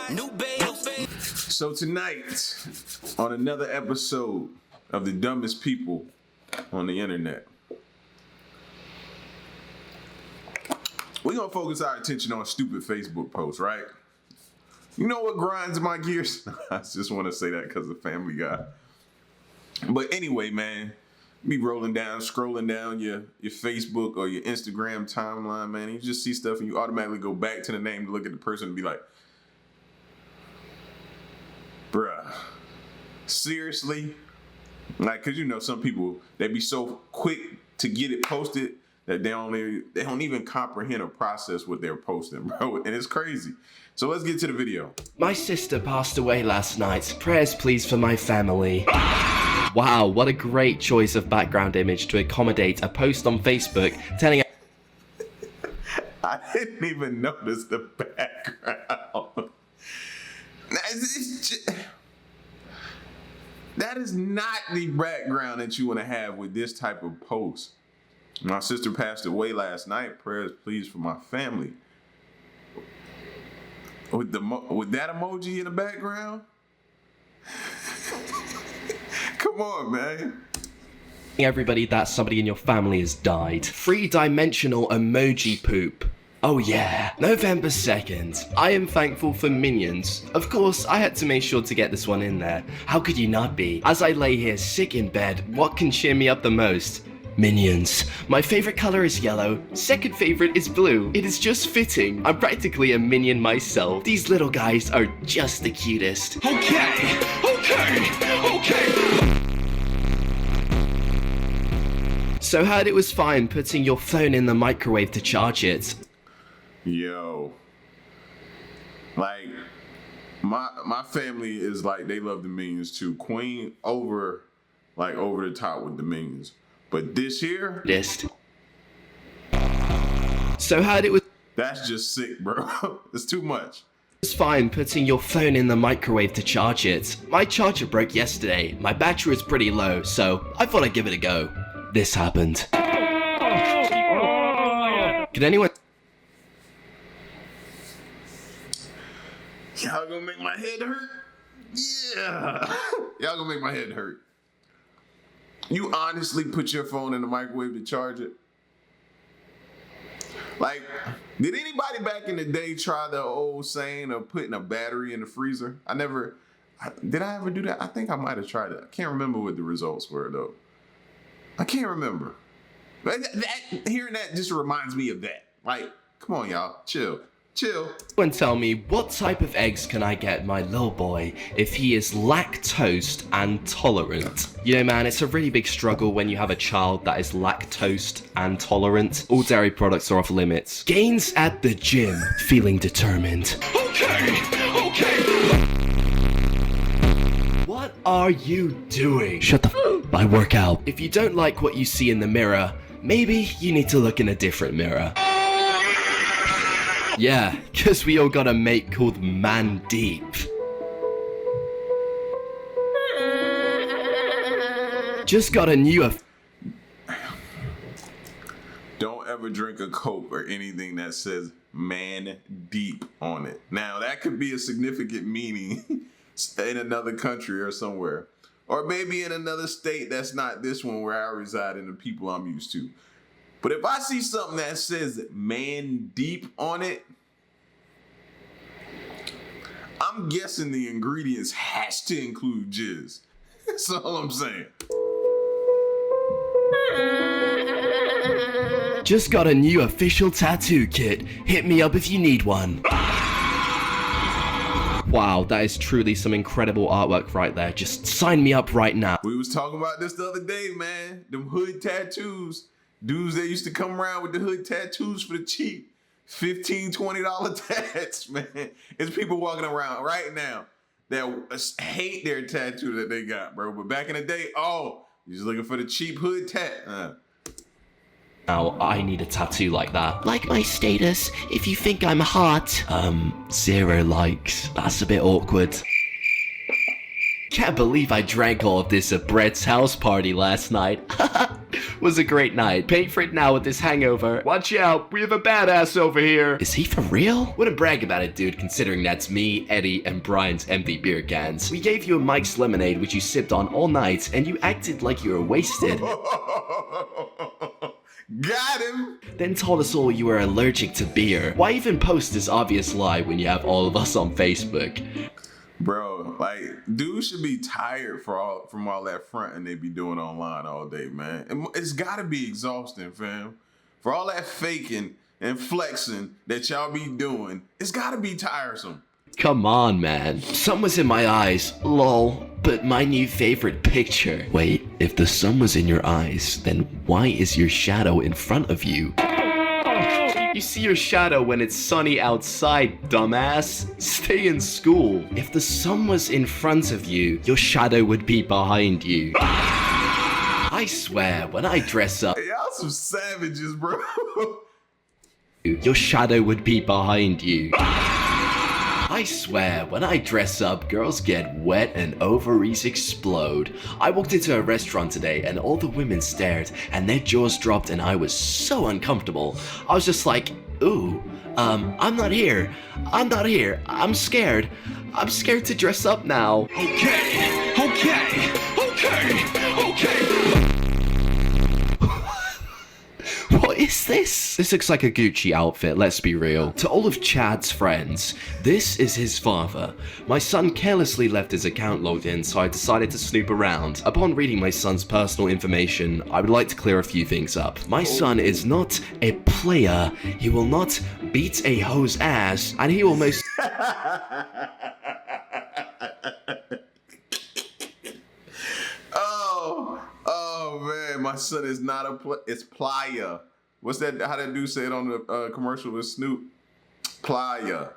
new babe. So tonight, on another episode of the dumbest people on the internet, we're gonna focus our attention on stupid Facebook posts, right? You know what grinds my gears? I just want to say that because of Family Guy. But anyway, man, be scrolling down your Facebook or your Instagram timeline, man. You just see stuff and you automatically go back to the name to look at the person and be like, bruh, seriously? Like, cause you know some people, they be so quick to get it posted that they don't even comprehend or process what they're posting, bro. And it's crazy. So let's get to the video. My sister passed away last night. Prayers please for my family. Wow, what a great choice of background image to accommodate a post on Facebook telling I didn't even notice the background. That is not the background that you want to have with this type of post. My sister passed away last night. Prayers please for my family. With that emoji in the background? Come on, man. everybody that somebody in your family has died. Three-dimensional emoji poop. Oh yeah, November 2nd. I am thankful for Minions. Of course, I had to make sure to get this one in there. How could you not be? As I lay here sick in bed, what can cheer me up the most? Minions. My favorite color is yellow. Second favorite is blue. It is just fitting. I'm practically a minion myself. These little guys are just the cutest. Okay. So heard it was fine putting your phone in the microwave to charge it. Yo. Like, my family is like, they love the Minions too. Queen over the top with the Minions. But this here, so heard it was. That's just sick, bro. It's too much. It's fine putting your phone in the microwave to charge it. My charger broke yesterday. My battery was pretty low, so I thought I'd give it a go. This happened. Can anyone? Y'all gonna make my head hurt? Yeah. Y'all gonna make my head hurt. You honestly put your phone in the microwave to charge it? Like, did anybody back in the day try the old saying of putting a battery in the freezer? Did I ever do that? I think I might have tried it. I can't remember what the results were though. I can't remember. But hearing that just reminds me of that. Like, come on y'all, chill. And tell me, what type of eggs can I get my little boy if he is lactose intolerant? You know, man, it's a really big struggle when you have a child that is lactose intolerant. All dairy products are off limits. Gains at the gym, feeling determined. Okay. What are you doing? Shut the f***. I work out. If you don't like what you see in the mirror, maybe you need to look in a different mirror. Yeah, cause we all got a mate called Man Deep. Just got a new... Don't ever drink a Coke or anything that says Man Deep on it. Now, that could be a significant meaning in another country or somewhere. Or maybe in another state that's not this one where I reside and the people I'm used to. But if I see something that says Man Deep on it, I'm guessing the ingredients has to include jizz. That's all I'm saying. Just got a new official tattoo kit. Hit me up if you need one. Wow, that is truly some incredible artwork right there. Just sign me up right now. We was talking about this the other day, man. Them hood tattoos. Dudes that used to come around with the hood tattoos for the cheap. $15, $20 tats, man. It's people walking around right now that hate their tattoo that they got, bro. But back in the day, you're just looking for the cheap hood tat. Now, I need a tattoo like that. Like my status, if you think I'm hot. 0 likes. That's a bit awkward. Can't believe I drank all of this at Brett's house party last night. was a great night. Pay for it now with this hangover. Watch out, we have a badass over here. Is he for real? Wouldn't brag about it, dude, considering that's me, Eddie, and Brian's empty beer cans. We gave you a Mike's lemonade, which you sipped on all night, and you acted like you were wasted. Got him. Then told us all you were allergic to beer. Why even post this obvious lie when you have all of us on Facebook? Bro, like, dudes should be tired from all that fronting they be doing online all day, man. It's gotta be exhausting, fam. For all that faking and flexing that y'all be doing, it's gotta be tiresome. Come on, man. Sun was in my eyes, lol. But my new favorite picture. Wait, if the sun was in your eyes, then why is your shadow in front of you? You see your shadow when it's sunny outside, dumbass. Stay in school. If the sun was in front of you, your shadow would be behind you. I swear, when I dress up, Hey, y'all some savages, bro. your shadow would be behind you. I swear, when I dress up, girls get wet and ovaries explode. I walked into a restaurant today and all the women stared and their jaws dropped and I was so uncomfortable. I was just like, ooh, I'm not here. I'm not here. I'm scared. I'm scared to dress up now. Okay. What is this? This looks like a Gucci outfit, let's be real. To all of Chad's friends, this is his father. My son carelessly left his account logged in, so I decided to snoop around. Upon reading my son's personal information, I would like to clear a few things up. My son is not a player, he will not beat a hoe's ass, and he will most... Oh man, my son is not it's playa. What's that? How that dude say it on the commercial with Snoop? Playa.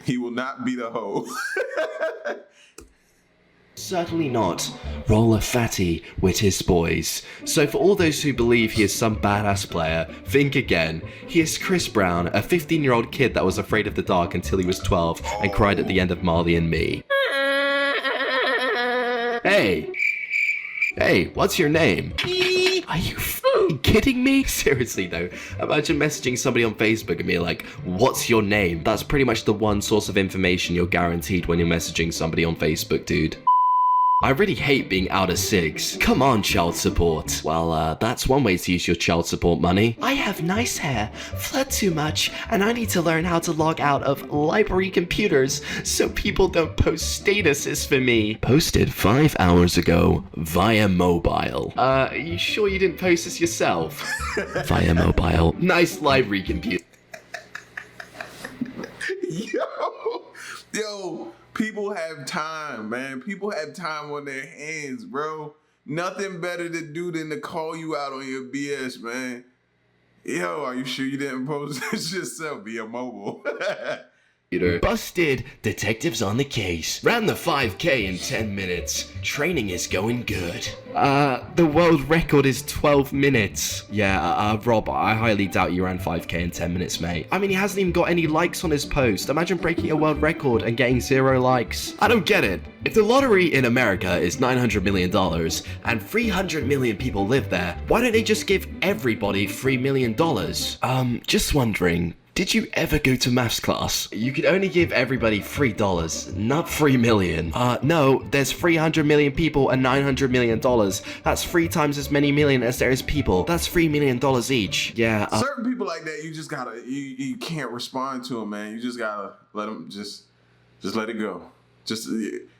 He will not beat a hoe. Certainly not roll a fatty with his boys. So for all those who believe he is some badass player, think again. He is Chris Brown, a 15-year-old kid that was afraid of the dark until he was 12 and cried at the end of Marley and Me. Hey, what's your name? Are you f***ing kidding me? Seriously though, imagine messaging somebody on Facebook and being like, what's your name? That's pretty much the one source of information you're guaranteed when you're messaging somebody on Facebook, dude. I really hate being out of SIGs. Come on, child support. Well, that's one way to use your child support money. I have nice hair, flirt too much, and I need to learn how to log out of library computers so people don't post statuses for me. Posted 5 hours ago via mobile. You sure you didn't post this yourself? Via mobile. Nice library computer. Yo. People have time, man. People have time on their hands, bro. Nothing better to do than to call you out on your BS, man. Yo, are you sure you didn't post this yourself via mobile? Busted. Detectives on the case. Ran the 5K in 10 minutes. Training is going good. The world record is 12 minutes. Yeah, Rob, I highly doubt you ran 5K in 10 minutes, mate. I mean, he hasn't even got any likes on his post. Imagine breaking a world record and getting 0 likes. I don't get it. If the lottery in America is $900 million and 300 million people live there, why don't they just give everybody $3 million? Just wondering. Did you ever go to maths class? You could only give everybody $3, not 3 million. No, there's 300 million people and $900 million. That's 3 times as many million as there is people. That's $3 million each. Yeah. Certain people like that, you just gotta, you can't respond to them, man. You just gotta let them, just let it go. Just,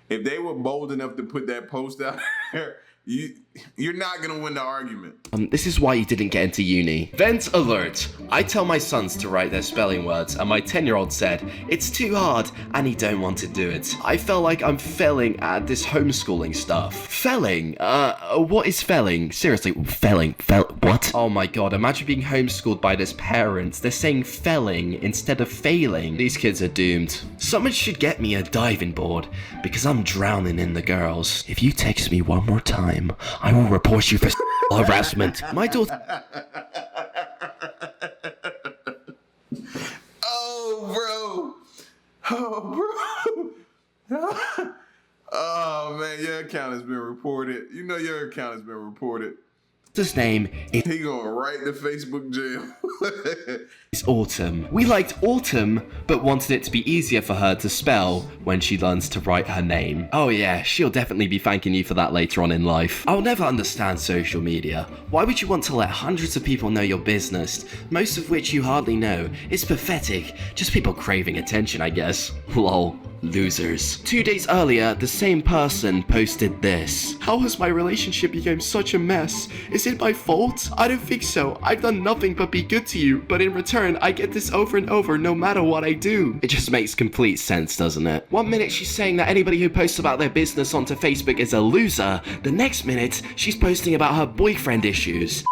if they were bold enough to put that post out there, you're not gonna win the argument. This is why you didn't get into uni. Vent alert. I tell my sons to write their spelling words and my 10-year-old said, it's too hard and he don't want to do it. I felt like I'm failing at this homeschooling stuff. Failing? What is failing? Seriously, what? Oh my god, imagine being homeschooled by this parents. They're saying failing instead of failing. These kids are doomed. Someone should get me a diving board because I'm drowning in the girls. If you text me one more time, I will report you for harassment. My daughter... Oh, man, your account has been reported. You know your account has been reported. his name He going right to Facebook jail. is Autumn. We liked Autumn, but wanted it to be easier for her to spell when she learns to write her name. Oh yeah, she'll definitely be thanking you for that later on in life. I'll never understand social media. Why would you want to let hundreds of people know your business, most of which you hardly know? It's pathetic. Just people craving attention, I guess. Lol. Losers. 2 days earlier, the same person posted this. How has my relationship become such a mess? Is it my fault? I don't think so. I've done nothing but be good to you, but in return, I get this over and over no matter what I do. It just makes complete sense, doesn't it? 1 minute she's saying that anybody who posts about their business onto Facebook is a loser. The next minute, she's posting about her boyfriend issues.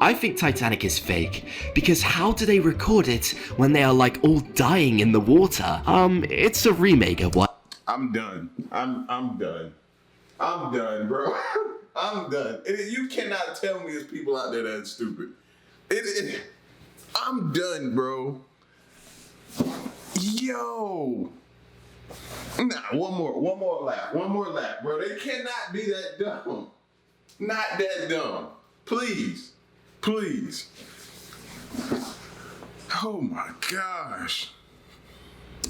I think Titanic is fake, because how do they record it when they are like all dying in the water? It's a remake of what? I'm done. I'm done. I'm done, bro. I'm done. You cannot tell me there's people out there that's stupid. I'm done, bro. Yo. Nah, one more lap, bro. They cannot be that dumb. Not that dumb. Please. Oh my gosh.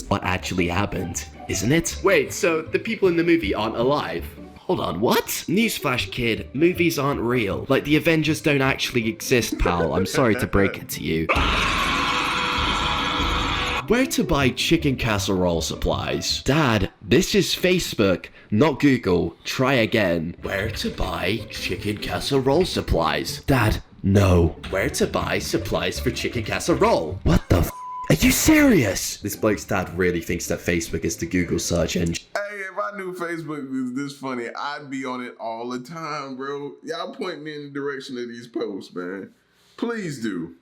What actually happened, isn't it? Wait, so the people in the movie aren't alive? Hold on, what? Newsflash, kid, movies aren't real. Like, the Avengers don't actually exist, pal. I'm sorry to break it to you. Where to buy chicken casserole supplies? Dad, this is Facebook, not Google. Try again. Where to buy chicken casserole supplies? Dad, no. Where to buy supplies for chicken casserole? What the f***? Are you serious? This bloke's dad really thinks that Facebook is the Google search engine. Hey, if I knew Facebook was this funny, I'd be on it all the time, bro. Y'all point me in the direction of these posts, man. Please do.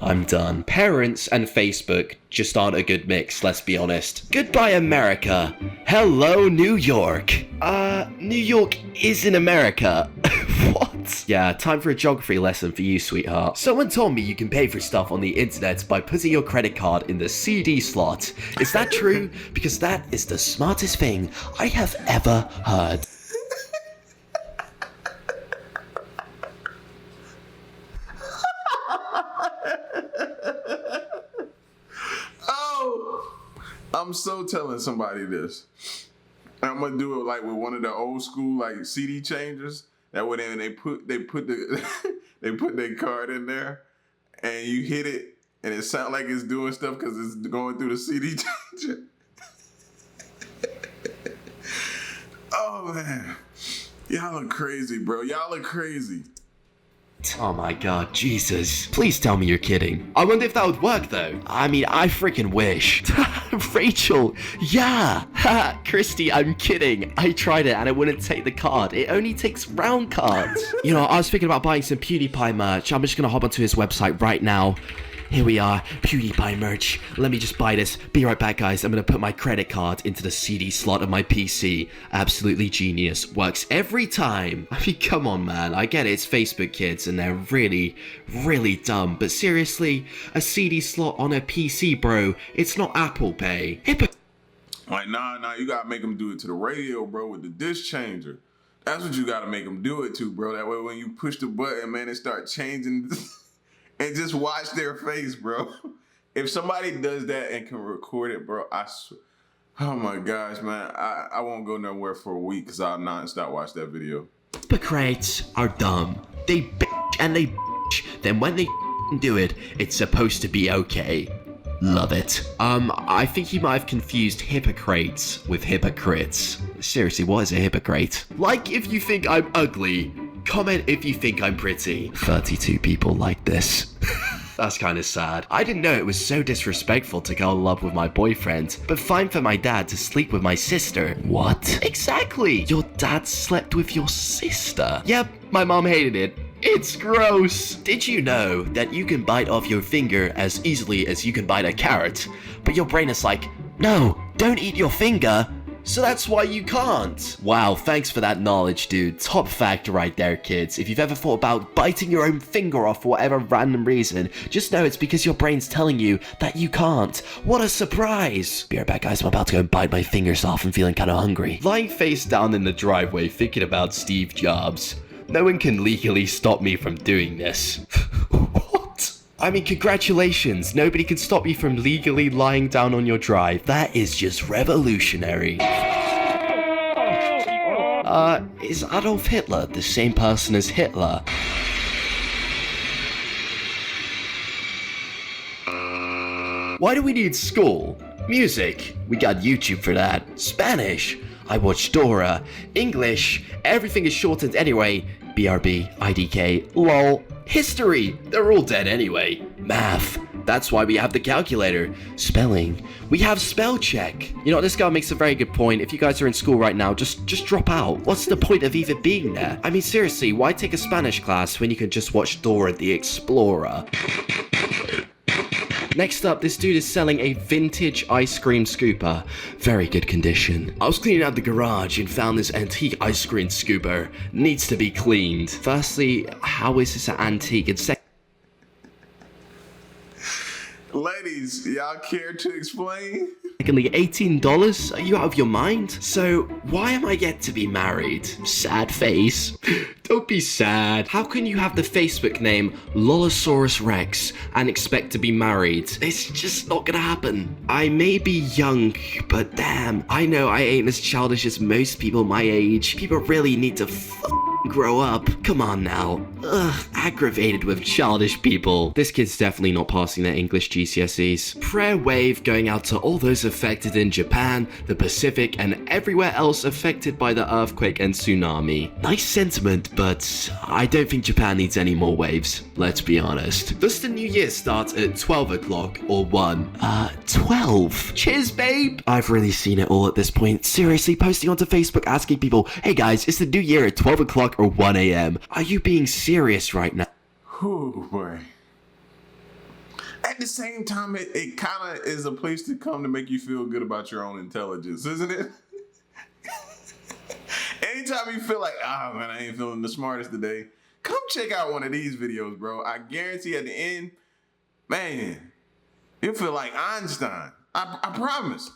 I'm done. Parents and Facebook just aren't a good mix, let's be honest. Goodbye, America. Hello, New York. New York is in America. What? Yeah, time for a geography lesson for you, sweetheart. Someone told me you can pay for stuff on the internet by putting your credit card in the CD slot. Is that true? Because that is the smartest thing I have ever heard. I'm so telling somebody this. I'm gonna do it like with one of the old school like CD changers. That way they put the they put their card in there, and you hit it, and it sounds like it's doing stuff because it's going through the CD changer. Oh man, y'all are crazy, bro. Y'all are crazy. Oh my god, Jesus. Please tell me you're kidding. I wonder if that would work though. I mean, I freaking wish. Rachel, yeah. Ha, Christy, I'm kidding. I tried it and it wouldn't take the card. It only takes round cards. You know, I was thinking about buying some PewDiePie merch. I'm just gonna hop onto his website right now. Here we are, PewDiePie merch. Let me just buy this. Be right back, guys. I'm gonna put my credit card into the CD slot of my PC. Absolutely genius. Works every time. I mean, come on, man. I get it, it's Facebook kids, and they're really, really dumb. But seriously, a CD slot on a PC, bro. It's not Apple Pay. Like, nah, you gotta make them do it to the radio, bro, with the disc changer. That's what you gotta make them do it to, bro. That way when you push the button, man, it start changing. And just watch their face, bro. If somebody does that and can record it, bro, oh my gosh, man. I won't go nowhere for a week because I'll non-stop watch that video. Hypocrites are dumb. They bitch and they bitch. Then when they do it, it's supposed to be okay. Love it. I think you might have confused hypocrites with hypocrites. Seriously, what is a hypocrite? Like if you think I'm ugly. Comment if you think I'm pretty. 32 people like this. That's kind of sad. I didn't know it was so disrespectful to go in love with my boyfriend, but fine for my dad to sleep with my sister. What? Exactly! Your dad slept with your sister? Yep, my mom hated it. It's gross! Did you know that you can bite off your finger as easily as you can bite a carrot? But your brain is like, no, don't eat your finger. So that's why you can't. Wow, thanks for that knowledge, dude. Top fact right there, kids. If you've ever thought about biting your own finger off for whatever random reason, just know it's because your brain's telling you that you can't. What a surprise. Be right back, guys. I'm about to go and bite my fingers off and feeling kind of hungry. Lying face down in the driveway thinking about Steve Jobs. No one can legally stop me from doing this. What? I mean, congratulations. Nobody can stop you from legally lying down on your drive. That is just revolutionary. Is Adolf Hitler the same person as Hitler? Why do we need school? Music, we got YouTube for that. Spanish, I watch Dora. English, everything is shortened anyway. BRB, IDK, LOL. History, they're all dead anyway. Math, that's why we have the calculator. Spelling, we have spell check. You know, this guy makes a very good point. If you guys are in school right now, just drop out. What's the point of even being there? I mean, seriously, why take a Spanish class when you can just watch Dora the Explorer? Next up, this dude is selling a vintage ice cream scooper. Very good condition. I was cleaning out the garage and found this antique ice cream scooper. Needs to be cleaned. Firstly, how is this an antique? And Ladies, y'all care to explain? secondly, $18? Are you out of your mind? So, why am I yet to be married? Sad face. Don't be sad. How can you have the Facebook name Lolosaurus Rex and expect to be married? It's just not gonna happen. I may be young, but damn, I know I ain't as childish as most people my age. People really need to grow up. Come on now. Ugh, aggravated with childish people. This kid's definitely not passing their English GCSEs. Prayer wave going out to all those affected in Japan, the Pacific, and everywhere else affected by the earthquake and tsunami. Nice sentiment, but I don't think Japan needs any more waves. Let's be honest. Does the new year start at 12 o'clock or 1? 12. Cheers, babe. I've really seen it all at this point. Seriously, posting onto Facebook asking people, hey guys, it's the new year at 12 o'clock or 1 a.m. Are you being serious right now? Oh boy. At the same time, it kind of is a place to come to make you feel good about your own intelligence, isn't it? Anytime you feel like, oh man, I ain't feeling the smartest today, come check out one of these videos, bro. I guarantee at the end, man, you'll feel like Einstein. I promise.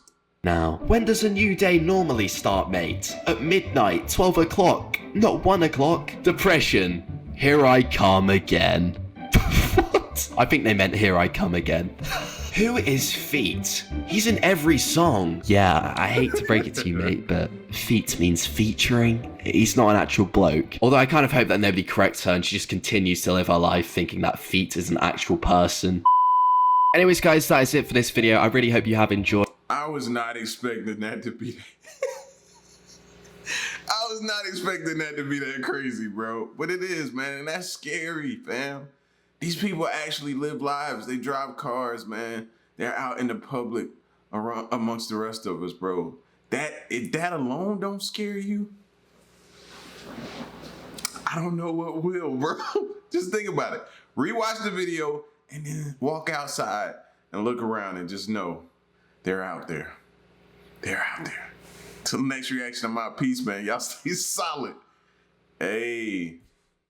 Now, when does a new day normally start, mate? At midnight, 12 o'clock, not 1 o'clock. Depression. Here I come again. What? I think they meant here I come again. Who is Feet? He's in every song. Yeah, I hate to break it to you, mate, but Feet means featuring. He's not an actual bloke. Although I kind of hope that nobody corrects her and she just continues to live her life thinking that Feet is an actual person. Anyways, guys, that is it for this video. I really hope you have enjoyed. I was not expecting that to be I was not expecting that to be that crazy, bro. But it is, man, and that's scary, fam. These people actually live lives. They drive cars, man. They're out in the public around amongst the rest of us, bro. That alone don't scare you? I don't know what will, bro. Just think about it. Rewatch the video and then walk outside and look around and just know they're out there. They're out there. Till the next reaction of my piece, man. Y'all stay solid. Hey.